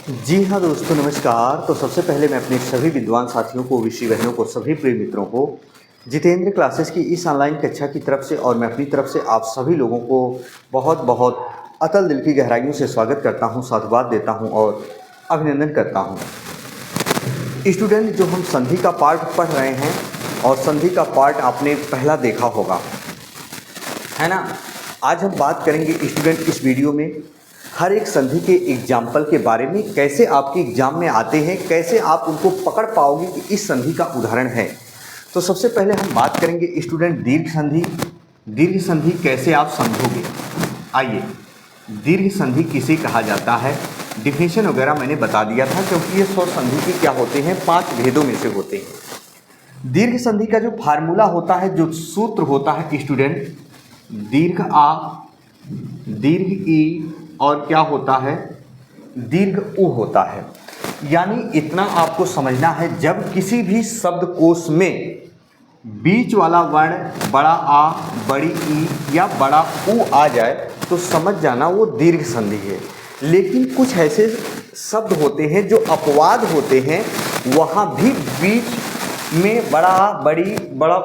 जी हाँ दोस्तों, नमस्कार। तो सबसे पहले मैं अपने सभी विद्वान साथियों को, विषय बहनों को, सभी प्रिय मित्रों को जितेंद्र क्लासेस की इस ऑनलाइन कक्षा की तरफ से और मैं अपनी तरफ से आप सभी लोगों को बहुत बहुत अतल दिल की गहराइयों से स्वागत करता हूँ, साधुवाद देता हूँ और अभिनंदन करता हूँ। स्टूडेंट, जो हम संधि का पार्ट पढ़ रहे हैं और संधि का पार्ट आपने पहला देखा होगा, है ना। आज हम बात करेंगे स्टूडेंट इस वीडियो में हर एक संधि के एग्जाम्पल के बारे में, कैसे आपके एग्जाम में आते हैं, कैसे आप उनको पकड़ पाओगे कि इस संधि का उदाहरण है। तो सबसे पहले हम बात करेंगे स्टूडेंट दीर्घ संधि। दीर्घ संधि कैसे आप समझोगे। आइए, दीर्घ संधि किसे कहा जाता है, डिफिनेशन वगैरह मैंने बता दिया था, क्योंकि ये 100 संधि के क्या होते हैं, 5 भेदों में से होते हैं। दीर्घ संधि का जो फार्मूला होता है, जो सूत्र होता है स्टूडेंट, दीर्घ आ, दीर्घ ई और क्या होता है, दीर्घ उ होता है। यानी इतना आपको समझना है, जब किसी भी शब्दकोश में बीच वाला वर्ण बड़ा आ, बड़ी ई या बड़ा उ आ जाए तो समझ जाना वो दीर्घ संधि है। लेकिन कुछ ऐसे शब्द होते हैं जो अपवाद होते हैं, वहाँ भी बीच में बड़ा आ, बड़ी, बड़ा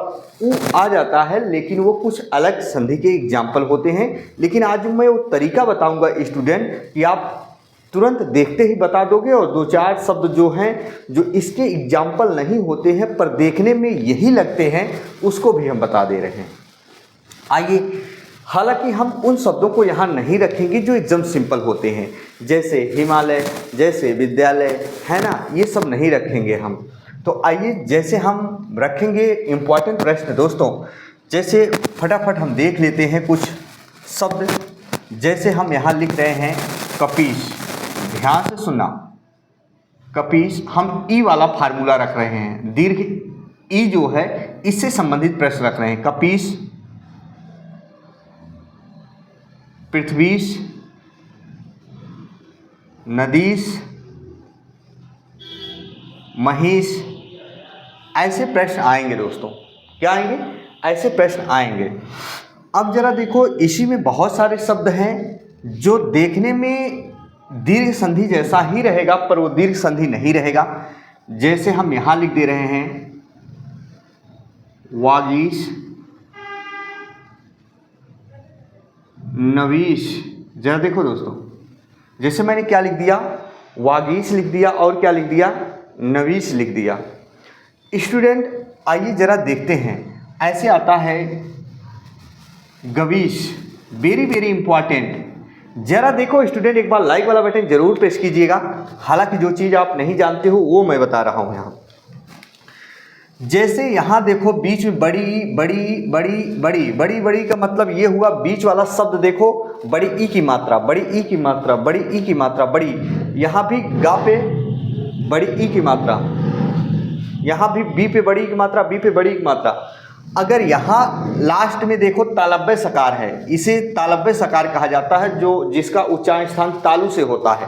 उ आ जाता है, लेकिन वो कुछ अलग संधि के एग्जाम्पल होते हैं। लेकिन आज मैं वो तरीका बताऊंगा स्टूडेंट कि आप तुरंत देखते ही बता दोगे, और 2-4 शब्द जो हैं जो इसके एग्जाम्पल नहीं होते हैं पर देखने में यही लगते हैं, उसको भी हम बता दे रहे हैं। आइए, हालांकि हम उन शब्दों को यहाँ नहीं रखेंगे जो एकदम सिंपल होते हैं, जैसे हिमालय, जैसे विद्यालय, है ना, ये सब नहीं रखेंगे हम। तो आइए, जैसे हम रखेंगे इम्पॉर्टेंट प्रश्न दोस्तों, जैसे फटाफट हम देख लेते हैं कुछ शब्द। जैसे हम यहाँ लिख रहे हैं कपीस, ध्यान से सुनना, कपीस, हम ई वाला फार्मूला रख रहे हैं, दीर्घ ई जो है इससे संबंधित प्रश्न रख रहे हैं। कपीस, पृथ्वीश, नदीश, महिष, ऐसे प्रश्न आएंगे दोस्तों। क्या आएंगे? ऐसे प्रश्न आएंगे। अब जरा देखो, इसी में बहुत सारे शब्द हैं जो देखने में दीर्घ संधि जैसा ही रहेगा पर वो दीर्घ संधि नहीं रहेगा। जैसे हम यहाँ लिख दे रहे हैं वागीश, नवीश। जरा देखो दोस्तों, जैसे मैंने क्या लिख दिया, वागीश लिख दिया और क्या लिख दिया, नवीश लिख दिया। स्टूडेंट आइए जरा देखते हैं, ऐसे आता है गवीश, वेरी वेरी इंपॉर्टेंट। जरा देखो स्टूडेंट, एक बार लाइक वाला बटन जरूर प्रेस कीजिएगा। हालांकि जो चीज़ आप नहीं जानते हो वो मैं बता रहा हूँ यहाँ। जैसे यहाँ देखो, बीच में बड़ी बड़ी बड़ी बड़ी बड़ी बड़ी का मतलब ये हुआ, बीच वाला शब्द देखो, बड़ी ई की मात्रा, बड़ी ई की मात्रा, बड़ी ई की मात्रा, बड़ी, यहाँ भी गा पे बड़ी ई की मात्रा, यहाँ भी बी पे बड़ी की मात्रा, बी पे बड़ी की मात्रा। अगर यहाँ लास्ट में देखो तालव्य सकार है, इसे तालव्य सकार कहा जाता है, जो जिसका उच्चारण स्थान तालु से होता है।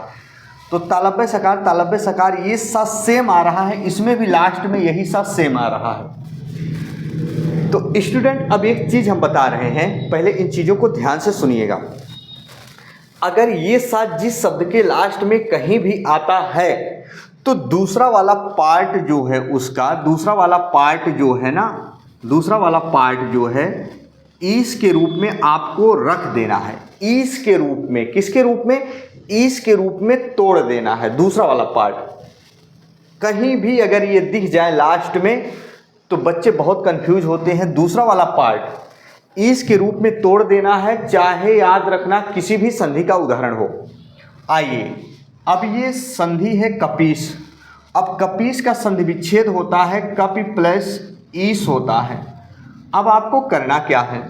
तो तालव्य सकार, तालव्य सकार, ये सा सेम आ रहा है, इसमें भी लास्ट में यही सा सेम आ रहा है। तो स्टूडेंट अब एक चीज हम बता रहे हैं, पहले इन चीजों को ध्यान से सुनिएगा। अगर ये सा जिस शब्द के लास्ट में कहीं भी आता है तो दूसरा वाला पार्ट जो है उसका, दूसरा वाला पार्ट जो है ना, दूसरा वाला पार्ट जो है ईस के रूप में आपको रख देना है। ईस के रूप में, किसके रूप में, ईस के रूप में तोड़ देना है दूसरा वाला पार्ट। कहीं भी अगर ये दिख जाए लास्ट में तो बच्चे बहुत कंफ्यूज होते हैं। दूसरा वाला पार्ट ईस के रूप में तोड़ देना है, चाहे याद रखना किसी भी संधि का उदाहरण हो। आइए, अब ये संधि है कपीस। अब कपीस का संधि विच्छेद होता है, कपि प्लस ईस होता है। अब आपको करना क्या है,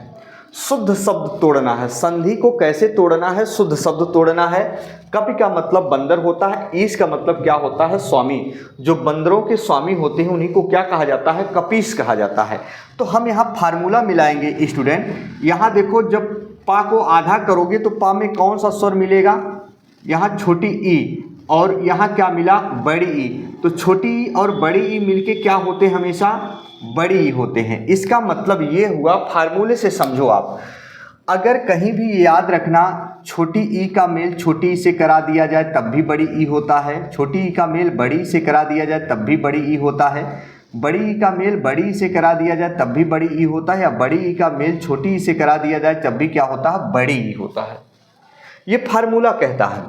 शुद्ध शब्द तोड़ना है। संधि को कैसे तोड़ना है, शुद्ध शब्द तोड़ना है। कपि का मतलब बंदर होता है, ईस का मतलब क्या होता है, स्वामी। जो बंदरों के स्वामी होते हैं उन्हीं को क्या कहा जाता है, कपीस कहा जाता है। तो हम यहाँ फार्मूला मिलाएंगे स्टूडेंट। यहाँ देखो, जब पा को आधा करोगे तो पा में कौन सा स्वर मिलेगा, यहाँ छोटी ई, और यहाँ क्या मिला, बड़ी ई। तो छोटी ई और बड़ी ई मिलके क्या होते हैं, हमेशा बड़ी ई होते हैं। इसका मतलब ये हुआ, फार्मूले से समझो आप, अगर कहीं भी ये याद रखना, छोटी ई का मेल छोटी ई से करा दिया जाए तब भी बड़ी ई होता है, छोटी ई का मेल बड़ी ई से करा दिया जाए तब भी बड़ी ई होता है, बड़ी ई का मेल बड़ी ई से करा दिया जाए तब भी बड़ी ई होता है, या बड़ी ई का मेल छोटी ई से करा दिया जाए तब भी क्या होता है, बड़ी ई होता है। ये फार्मूला कहता है।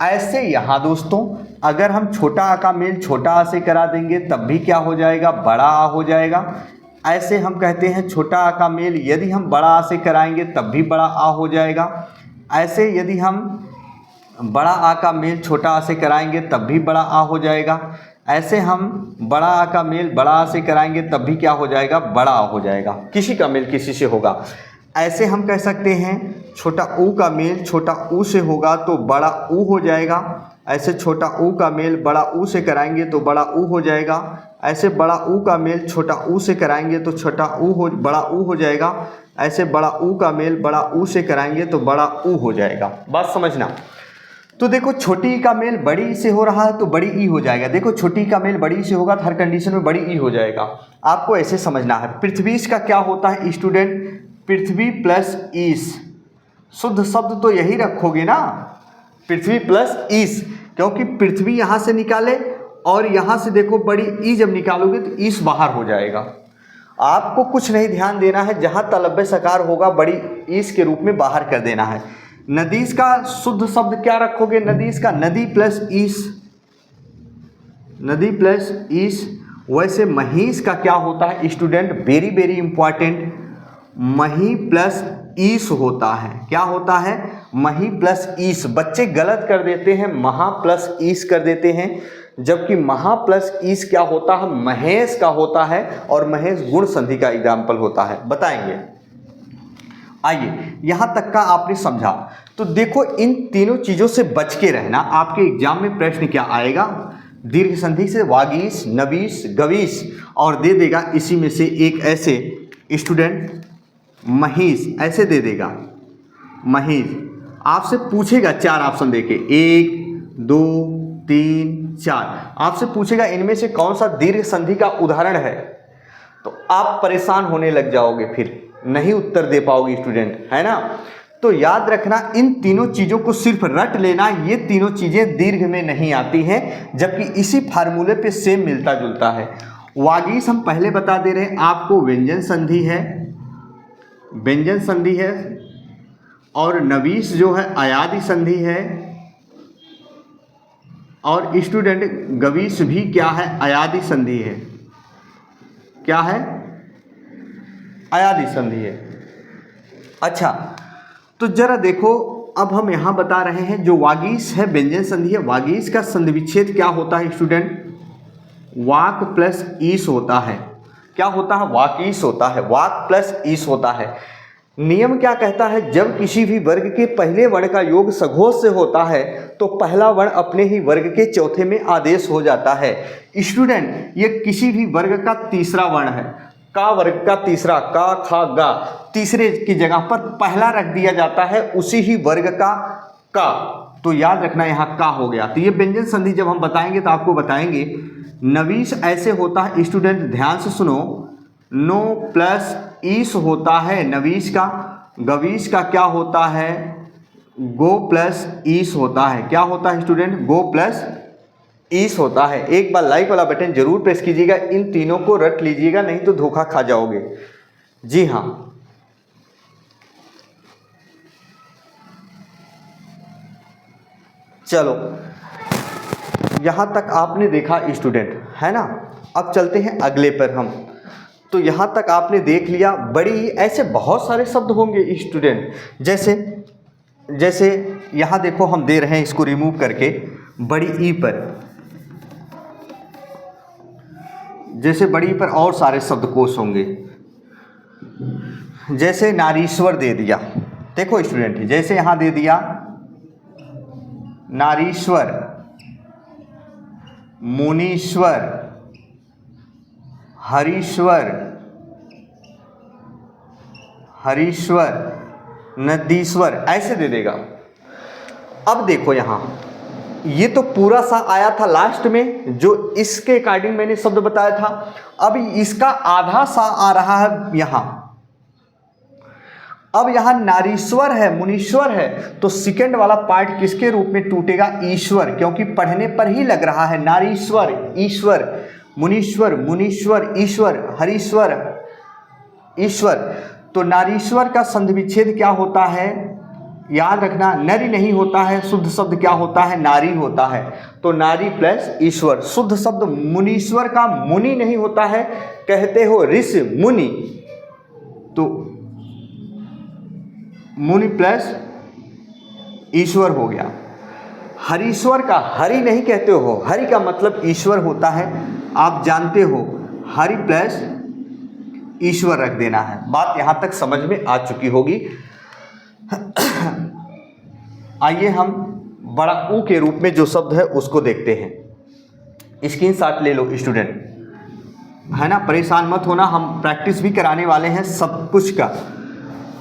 ऐसे यहाँ दोस्तों अगर हम छोटा आ का मेल छोटा आ से करा देंगे तब भी क्या हो जाएगा, बड़ा आ हो जाएगा। ऐसे हम कहते हैं छोटा आ का मेल यदि हम बड़ा आ से कराएंगे तब भी बड़ा आ हो जाएगा। ऐसे यदि हम बड़ा आ का मेल छोटा आ से कराएंगे तब भी बड़ा आ हो जाएगा। ऐसे हम बड़ा आ का मेल बड़ा आ से कराएंगे तब भी क्या हो जाएगा, बड़ा आ हो जाएगा। किसी का मेल किसी से होगा। ऐसे हम कह सकते हैं छोटा ऊ का मेल छोटा ऊ से होगा तो बड़ा ऊ हो जाएगा। ऐसे छोटा ऊ का मेल बड़ा ऊ से कराएंगे तो बड़ा ऊ हो जाएगा। ऐसे बड़ा ऊ का मेल छोटा ऊ से कराएंगे तो छोटा ऊ हो बड़ा ऊ हो जाएगा। ऐसे बड़ा ऊ का मेल बड़ा ऊ से कराएंगे तो बड़ा ऊ हो जाएगा। बात समझना। तो देखो छोटी ई का मेल बड़ी ई से हो रहा है तो बड़ी ई हो जाएगा। देखो छोटी ई का मेल बड़ी ई से होगा तो हर कंडीशन में बड़ी ई हो जाएगा। आपको ऐसे समझना है। पृथ्वी का क्या होता है स्टूडेंट, पृथ्वी प्लस ईस। शुद्ध शब्द तो यही रखोगे ना, पृथ्वी प्लस ईस, क्योंकि पृथ्वी यहाँ से निकाले और यहाँ से देखो बड़ी ई जब निकालोगे तो ईस बाहर हो जाएगा। आपको कुछ नहीं ध्यान देना है, जहाँ तलव्य सकार होगा बड़ी ईस के रूप में बाहर कर देना है। नदीस का शुद्ध शब्द क्या रखोगे, नदीस का नदी प्लस ईस, नदी प्लस ईस। वैसे महिष का क्या होता है स्टूडेंट, वेरी वेरी इंपॉर्टेंट, मही प्लस ईस होता है। क्या होता है, मही प्लस ईस। बच्चे गलत कर देते हैं, महा प्लस ईस कर देते हैं, जबकि महा प्लस ईस क्या होता है, महेश का होता है, और महेश गुण संधि का एग्जाम्पल होता है। बताएंगे। आइए यहाँ तक का आपने समझा। तो देखो इन तीनों चीज़ों से बच के रहना। आपके एग्जाम में प्रश्न क्या आएगा, दीर्घ संधि से वागीश, नवीश, गवीश, और दे देगा इसी में से एक ऐसे स्टूडेंट महिष, ऐसे दे देगा महिष। आपसे पूछेगा 4 ऑप्शन देके, 1 2 3 4, आपसे पूछेगा इनमें से कौन सा दीर्घ संधि का उदाहरण है। तो आप परेशान होने लग जाओगे, फिर नहीं उत्तर दे पाओगे स्टूडेंट, है ना। तो याद रखना इन तीनों चीज़ों को सिर्फ रट लेना। ये तीनों चीज़ें दीर्घ में नहीं आती हैं, जबकि इसी फार्मूले पे सेम मिलता जुलता है। वागीश हम पहले बता दे रहे हैं आपको, व्यंजन संधि है, व्यंजन संधि है, और नवीश जो है अयादि संधि है, और स्टूडेंट गवीश भी क्या है, अयादि संधि है। क्या है, अयादि संधि है। अच्छा तो जरा देखो, अब हम यहाँ बता रहे हैं जो वागीश है व्यंजन संधि है, वागीश का संधि विच्छेद क्या होता है स्टूडेंट, वाक प्लस ईस होता है। क्या होता है, वाकीश होता है, वाक प्लस ईस होता है। नियम क्या कहता है, जब किसी भी वर्ग के पहले वर्ण का योग सघोष से होता है तो पहला वर्ण अपने ही वर्ग के चौथे में आदेश हो जाता है। स्टूडेंट ये किसी भी वर्ग का तीसरा वर्ण है, का वर्ग का तीसरा, का खा गा, तीसरे की जगह पर पहला रख दिया जाता है उसी ही वर्ग का। तो याद रखना यहाँ का हो गया। तो ये व्यंजन संधि जब हम बताएंगे तो आपको बताएंगे। नवीश ऐसे होता है स्टूडेंट, ध्यान से सुनो, नो प्लस ईस होता है नवीश का। गवीश का क्या होता है, गो प्लस ईस होता है। क्या होता है स्टूडेंट, गो प्लस ईस होता है। एक बार लाइक वाला बटन जरूर प्रेस कीजिएगा, इन तीनों को रट लीजिएगा, नहीं तो धोखा खा जाओगे। जी हाँ, चलो यहाँ तक आपने देखा स्टूडेंट, है ना। अब चलते हैं अगले पर हम। तो यहाँ तक आपने देख लिया। बड़ी ऐसे बहुत सारे शब्द होंगे स्टूडेंट, जैसे यहाँ देखो हम दे रहे हैं इसको रिमूव करके, बड़ी ई पर, जैसे बड़ी पर और सारे शब्दकोश होंगे। जैसे नारीश्वर दे दिया, देखो स्टूडेंट, जैसे यहाँ दे दिया नारीश्वर, मुनीश्वर, हरीश्वर, हरीश्वर, नदीश्वर, ऐसे दे देगा। अब देखो यहाँ, ये तो पूरा सा आया था लास्ट में, जो इसके अकॉर्डिंग मैंने शब्द बताया था। अब इसका आधा सा आ रहा है यहाँ। अब यहाँ नारीश्वर है, मुनीश्वर है, तो सेकंड वाला पार्ट किसके रूप में टूटेगा? ईश्वर, क्योंकि पढ़ने पर ही लग रहा है। नारीश्वर, ईश्वर, मुनीश्वर, मुनीश्वर, ईश्वर, हरीश्वर, ईश्वर। तो नारीश्वर का संधि विच्छेद क्या होता है? याद रखना, नरी नहीं होता है, शुद्ध शब्द क्या होता है? नारी होता है। तो नारी प्लस ईश्वर। शुद्ध शब्द मुनीश्वर का मुनि नहीं होता है, कहते हो ऋषि मुनि, तो मुनि प्लस ईश्वर हो गया। हरीश्वर का हरि नहीं कहते हो, हरि का मतलब ईश्वर होता है, आप जानते हो, हरि प्लस ईश्वर रख देना है। बात यहां तक समझ में आ चुकी होगी। आइए हम बड़ा ऊ के रूप में जो शब्द है उसको देखते हैं। स्क्रीनशॉट ले लो स्टूडेंट, है ना, परेशान मत होना, हम प्रैक्टिस भी कराने वाले हैं सब कुछ का,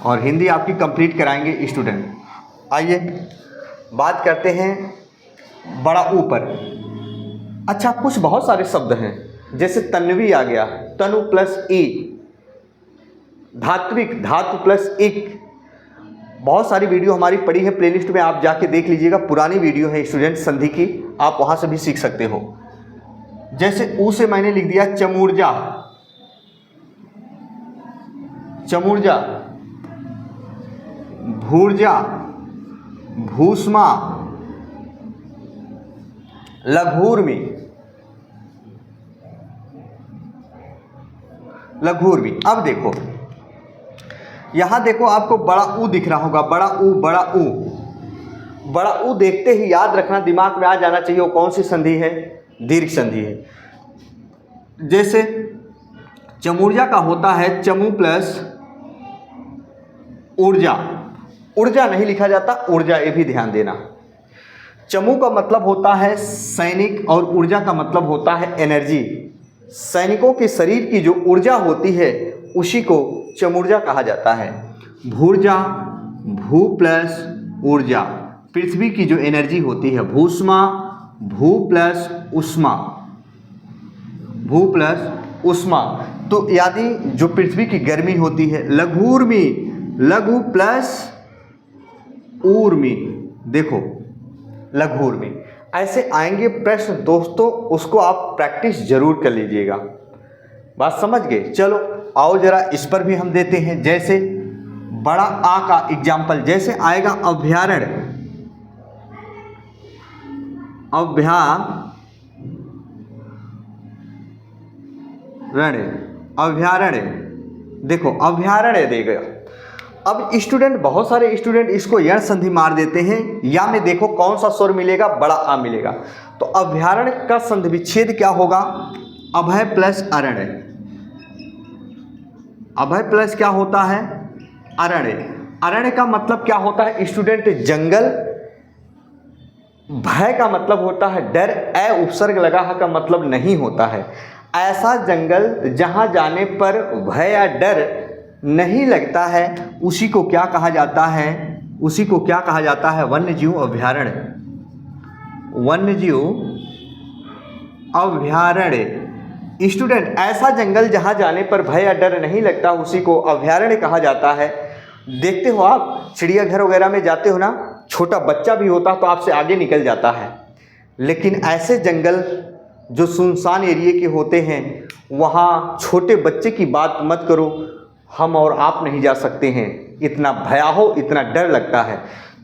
और हिंदी आपकी कंप्लीट कराएंगे स्टूडेंट। आइए बात करते हैं बड़ा ऊ पर। अच्छा, कुछ बहुत सारे शब्द हैं, जैसे तन्वी आ गया, तनु प्लस ई, धात्विक, धातु प्लस इक। बहुत सारी वीडियो हमारी पड़ी है प्लेलिस्ट में, आप जाके देख लीजिएगा, पुरानी वीडियो है स्टूडेंट संधि की, आप वहां से भी सीख सकते हो। जैसे ऊ से मैंने लिख दिया चमूर्जा, चमूर्जा, भूर्जा, भूष्मा, लघूर्मी, लघूर्मी। अब देखो यहां देखो, आपको बड़ा ऊ दिख रहा होगा, बड़ा ऊ, बड़ा ऊ। बड़ा ऊ देखते ही याद रखना, दिमाग में आ जाना चाहिए वो कौन सी संधि है? दीर्घ संधि है। जैसे चमूर्जा का होता है चमू प्लस ऊर्जा, ऊर्जा नहीं लिखा जाता, ऊर्जा, ये भी ध्यान देना। चमू का मतलब होता है सैनिक और ऊर्जा का मतलब होता है एनर्जी। सैनिकों के शरीर की जो ऊर्जा होती है उसी को चमूर्जा कहा जाता है। भूर्जा, भू प्लस ऊर्जा, पृथ्वी की जो एनर्जी होती है। भूष्मा, भू प्लस उष्मा, भू प्लस उष्मा, तो यानी जो पृथ्वी की गर्मी होती है। लघूर्मी, लघु प्लस ऊर्मी, देखो लघूर्मी। ऐसे आएंगे प्रश्न दोस्तों, उसको आप प्रैक्टिस जरूर कर लीजिएगा। बात समझ गए? चलो आओ जरा इस पर भी हम देते हैं। जैसे बड़ा आ का एग्जाम्पल, जैसे आएगा अभ्यारण्य, अभ्यारण्य, अभ्यारण्य, देखो अभ्यारण्य देगा। अब स्टूडेंट, बहुत सारे स्टूडेंट इसको यण संधि मार देते हैं, या में देखो कौन सा स्वर मिलेगा? बड़ा आ मिलेगा। तो अभ्यारण्य का संधि विच्छेद क्या होगा? अभय प्लस अरण्य, अभय प्लस क्या होता है? अरण्य। अरण्य का मतलब क्या होता है स्टूडेंट? जंगल। भय का मतलब होता है डर, ए उपसर्ग लगा का मतलब नहीं होता है। ऐसा जंगल जहां जाने पर भय या डर नहीं लगता है उसी को क्या कहा जाता है? उसी को क्या कहा जाता है? वन्यजीव अभ्यारण्य, वन्यजीव अभ्यारण्य। स्टूडेंट, ऐसा जंगल जहां जाने पर भय या डर नहीं लगता उसी को अभ्यारण्य कहा जाता है। देखते हो आप चिड़ियाघर वगैरह में जाते हो ना, छोटा बच्चा भी होता तो आपसे आगे निकल जाता है, लेकिन ऐसे जंगल जो सुनसान एरिया के होते हैं वहाँ छोटे बच्चे की बात मत करो, हम और आप नहीं जा सकते हैं, इतना भयावह, इतना डर लगता है।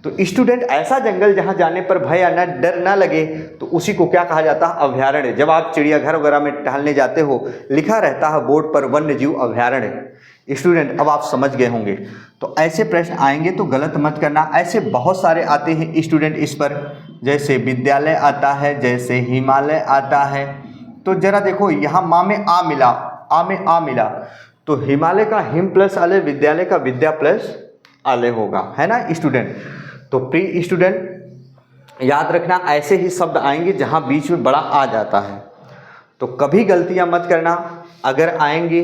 तो स्टूडेंट, ऐसा जंगल जहाँ जाने पर भय या न डर ना लगे तो उसी को क्या कहा जाता है? अभ्यारण्य। जब आप चिड़ियाघर वगैरह में टहलने जाते हो लिखा रहता है बोर्ड पर वन्यजीव अभ्यारण्य। स्टूडेंट, अब आप समझ गए होंगे। तो ऐसे प्रश्न आएंगे तो गलत मत करना। ऐसे बहुत सारे आते हैं स्टूडेंट इस पर, जैसे विद्यालय आता है, जैसे हिमालय आता है। तो जरा देखो यहाँ माँ में आ मिला, आ में आ मिला, तो हिमालय का हिम प्लस आले, विद्यालय का विद्या प्लस आले होगा, है ना स्टूडेंट। तो प्री स्टूडेंट याद रखना, ऐसे ही शब्द आएंगे जहाँ बीच में बड़ा आ जाता है, तो कभी गलतियाँ मत करना। अगर आएंगे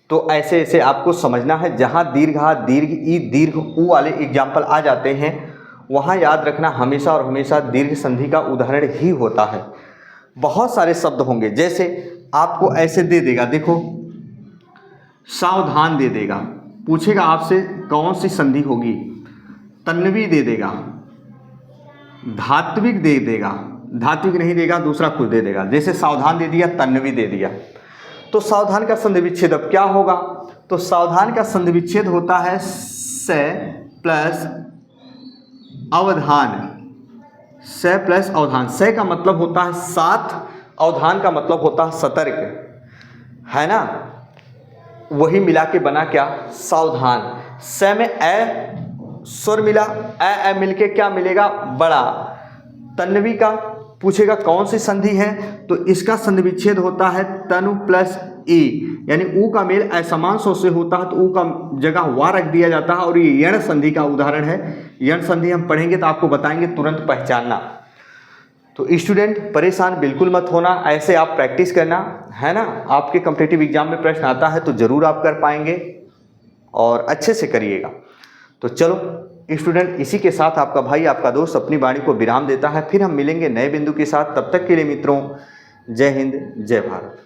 तो ऐसे ऐसे आपको समझना है, जहाँ दीर्घ आ, दीर्घ ई, दीर्घ ऊ वाले एग्जाम्पल आ जाते हैं वहाँ याद रखना हमेशा और हमेशा दीर्घ संधि का उदाहरण ही होता है। बहुत सारे शब्द होंगे, जैसे आपको ऐसे दे देगा, देखो सावधान दे देगा, पूछेगा आपसे कौन सी संधि होगी, तन्वी दे देगा, धात्विक दे देगा, धात्विक नहीं देगा दूसरा कुछ दे देगा। जैसे सावधान दे दिया, तन्वी दे दिया, तो सावधान का संधि विच्छेद अब क्या होगा, तो सावधान का संधि विच्छेद होता है स प्लस अवधान। स प्लस अवधान, स का मतलब होता है साथ, अवधान का मतलब होता है सतर्क, है ना। वही मिला के बना क्या, सावधान। स में ए स्वर मिला, ए मिलके क्या मिलेगा, बड़ा। तन्वी का पूछेगा कौन सी संधि है, तो इसका संधि विच्छेद होता है तनु प्लस ई, यानी ऊ का मेल असमान स्वर से होता है तो ऊ का जगह वा रख दिया जाता है, और ये यण संधि का उदाहरण है। यण संधि हम पढ़ेंगे तो आपको बताएंगे, तुरंत पहचानना। तो स्टूडेंट परेशान बिल्कुल मत होना, ऐसे आप प्रैक्टिस करना, है ना। आपके कॉम्पिटिटिव एग्जाम में प्रश्न आता है तो ज़रूर आप कर पाएंगे और अच्छे से करिएगा। तो चलो स्टूडेंट, इसी के साथ आपका भाई आपका दोस्त अपनी वाणी को विराम देता है। फिर हम मिलेंगे नए बिंदु के साथ। तब तक के लिए मित्रों, जय हिंद, जय भारत।